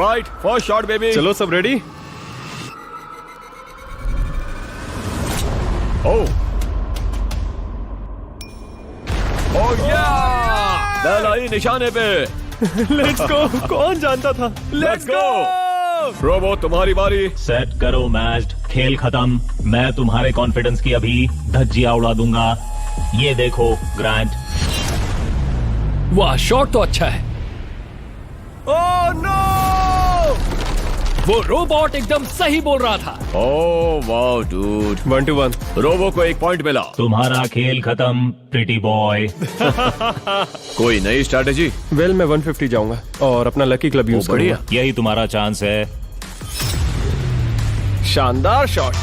Right first shot baby. चलो सब ready? ओह या बैल आई निशाने पे। Let's go. कौन जानता था? लेट्स गो रोबो, तुम्हारी बारी। सेट करो मैच, खेल खत्म। मैं तुम्हारे कॉन्फिडेंस की अभी धज्जियां उड़ा दूंगा। ये देखो ग्रांट। वाह, शॉट तो अच्छा है। ओह नो, वो रोबोट एकदम सही बोल रहा था। Oh wow dude. 1-1। रोबो को 1 पॉइंट मिला। तुम्हारा खेल खत्म प्रिटी बॉय। कोई नई स्ट्रैटेजी? वेल मैं 150 जाऊंगा और अपना लकी क्लब यूज बढ़िया। करूंगा। यही तुम्हारा चांस है। शानदार शॉट।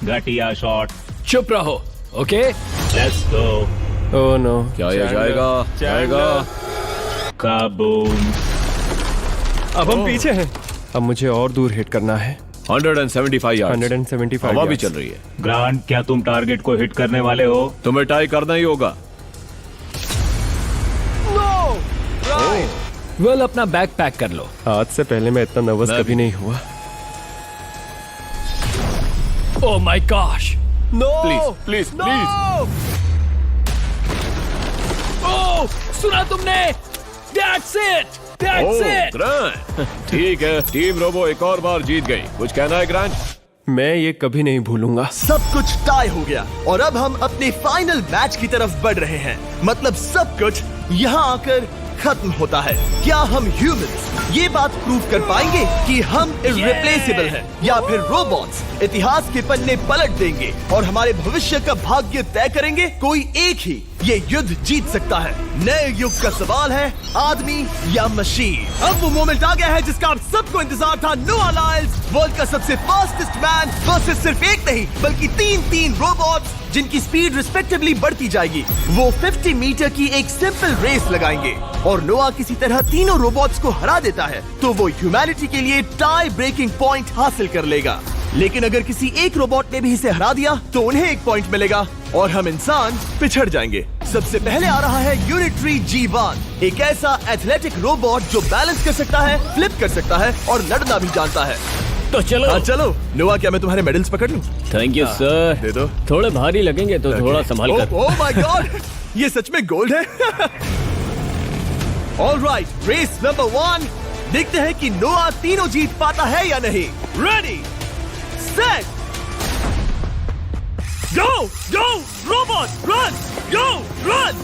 घटिया शॉट। चुप रहो, okay? Let's go. Oh no. क्या ये जाएगा? जाएगा। काबूम। अब हम पीछे हैं। अब मुझे और दूर हिट करना है। 175 यार्ड्स। 175 हवा भी yards। चल रही है। ग्रांट, क्या तुम टारगेट को हिट करने वाले हो? तुम्हें ट्राई करना ही होगा। वेल, अपना बैग पैक कर लो। आज से पहले मैं इतना नर्वस मैं कभी नहीं हुआ। Oh my gosh. No please please please. Oh, सुना तुमने? That's it, that's it. Grant ठीक है, टीम रोबो एक और बार जीत गई। कुछ कहना है ग्रांट? मैं ये कभी नहीं भूलूंगा। सब कुछ टाई हो गया और अब हम अपने फाइनल मैच की तरफ बढ़ रहे हैं। मतलब सब कुछ यहाँ आकर खत्म होता है। क्या हम ह्यूमंस ये बात प्रूव कर पाएंगे कि हम इररिप्लेसेबल हैं, या फिर रोबोट्स इतिहास के पन्ने पलट देंगे और हमारे भविष्य का भाग्य तय करेंगे? कोई एक ही ये युद्ध जीत सकता है। नए युग का सवाल है, आदमी या मशीन। अब वो मोमेंट आ गया है जिसका आप सबको इंतजार था। नोआ लाइल्स, वर्ल्ड का सबसे फास्टेस्ट मैन वर्सेस सिर्फ एक नहीं बल्कि 3 रोबोट्स जिनकी स्पीड रिस्पेक्टिवली बढ़ती जाएगी। वो 50 मीटर की एक सिंपल रेस लगाएंगे और नोआ किसी तरह तीनों रोबोट्स को हरा देता है तो वो ह्यूमैनिटी के लिए टाई ब्रेकिंग पॉइंट हासिल कर लेगा। लेकिन अगर किसी एक रोबोट ने भी इसे हरा दिया तो उन्हें 1 पॉइंट मिलेगा और हम इंसान पिछड़ जाएंगे। सबसे पहले आ रहा है यूनिट्री G1, एक ऐसा एथलेटिक रोबोट जो बैलेंस कर सकता है, फ्लिप कर सकता है और लड़ना भी जानता है। तो चलो। हाँ चलो। नोआ, क्या मैं तुम्हारे मेडल्स पकड़ लूं? Thank you sir. दे दो। थोड़े भारी लगेंगे तो थोड़ा संभाल कर। ओह माय गॉड, ये सच में गोल्ड है। Alright, race number 1। देखते हैं कि नोआ तीनों जीत पाता है या नहीं। रेडी, सेट, गो गो रोबोट, रन गो रन।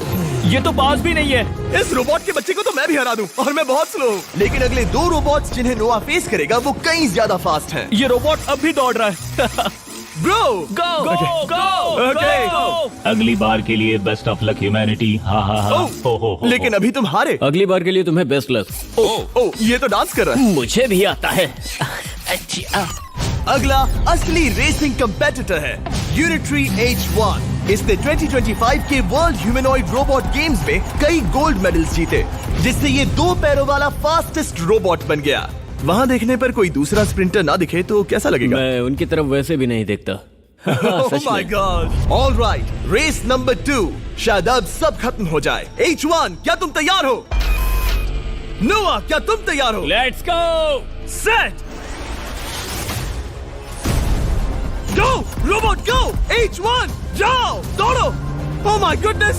ये तो पास भी नहीं है। इस रोबोट के बच्चे को तो मैं भी हरा दूं और मैं बहुत स्लो हूं। लेकिन अगले 2 रोबोट्स जिन्हें नोआ फेस करेगा वो कई ज्यादा फास्ट हैं। ये रोबोट अब भी दौड़ रहा है। ब्रो गो गो गो। ओके। अगली बार के लिए बेस्ट ऑफ लक ह्यूमैनिटी। हाँ हाँ हाँ। हो। लेकिन अभी तुम हारे। अगली बार के लिए तुम्हें बेस्ट लक। ओ, ये तो डांस कर रहा है। मुझे भी आता है। अगला असली रेसिंग कंपेटिटर है यूनिट्री H1। इसने 2025 के वर्ल्ड ह्यूमनॉइड रोबोट गेम्स में कई गोल्ड मेडल्स जीते, जिससे ये 2 पैरों वाला फास्टेस्ट रोबोट बन गया। वहाँ देखने पर कोई दूसरा स्प्रिंटर ना दिखे तो कैसा लगेगा? मैं उनकी तरफ वैसे भी नहीं देखता। Oh my God! All right, race number 2। शायद अब सब खत्म हो जाए। H1, क्या तुम तैयार हो? नोआ, क्या तुम तैयार हो? Let's go. Set, go robot go. H1, जाओ दौड़ो। Oh my goodness!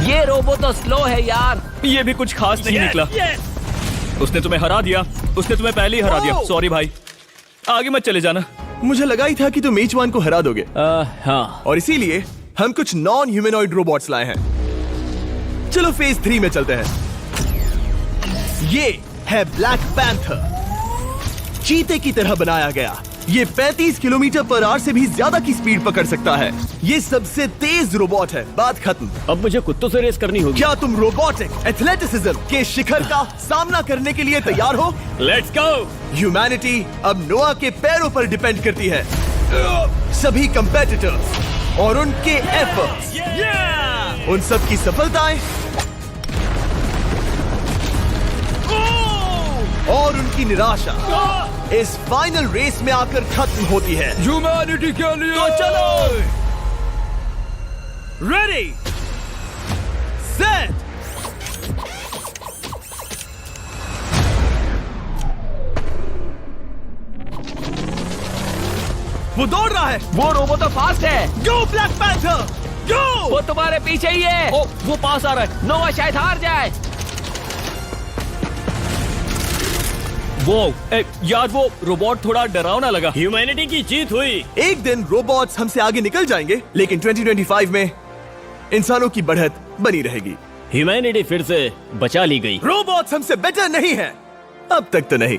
ये रोबो तो स्लो है यार। ये भी कुछ खास नहीं निकला। उसने तुम्हें हरा दिया। उसने तुम्हें पहले ही हरा दिया। सॉरी भाई, आगे मत चले जाना। मुझे लगा ही था कि तुम H1 को हरा दोगे हाँ। और इसीलिए हम कुछ नॉन ह्यूमनॉइड रोबोट्स लाए हैं। चलो फेज 3 में चलते हैं। ये है ब्लैक पैंथर, चीते की तरह बनाया गया। ये 35 किलोमीटर पर आवर से भी ज्यादा की स्पीड पकड़ सकता है। ये सबसे तेज रोबोट है। बात खत्म। अब मुझे कुत्तों से रेस करनी होगी। क्या तुम रोबोटिक एथलेटिसिज्म के शिखर का सामना करने के लिए तैयार हो? Let's go. ह्यूमैनिटी अब नोआ के पैरों पर डिपेंड करती है। सभी कंपेटिटर्स और उनके एफर्ट्स, उन सब की सफलताएं और उनकी निराशा इस फाइनल रेस में आकर खत्म होती है। ह्यूमैनिटी के लिए। तो चलो, रेडी, सेट, वो दौड़ रहा है। वो रोबो तो फास्ट है। गो ब्लैक पैंथर, गो। वो तुम्हारे पीछे ही है। ओ, वो पास आ रहा है। नोवा शायद हार जाए। वो यार, वो रोबोट थोड़ा डरावना लगा। ह्यूमैनिटी की जीत हुई। एक दिन रोबोट्स हमसे आगे निकल जाएंगे, लेकिन 2025 में इंसानों की बढ़त बनी रहेगी। ह्यूमैनिटी फिर से बचा ली गई। रोबोट्स हमसे बेटर नहीं है, अब तक तो नहीं।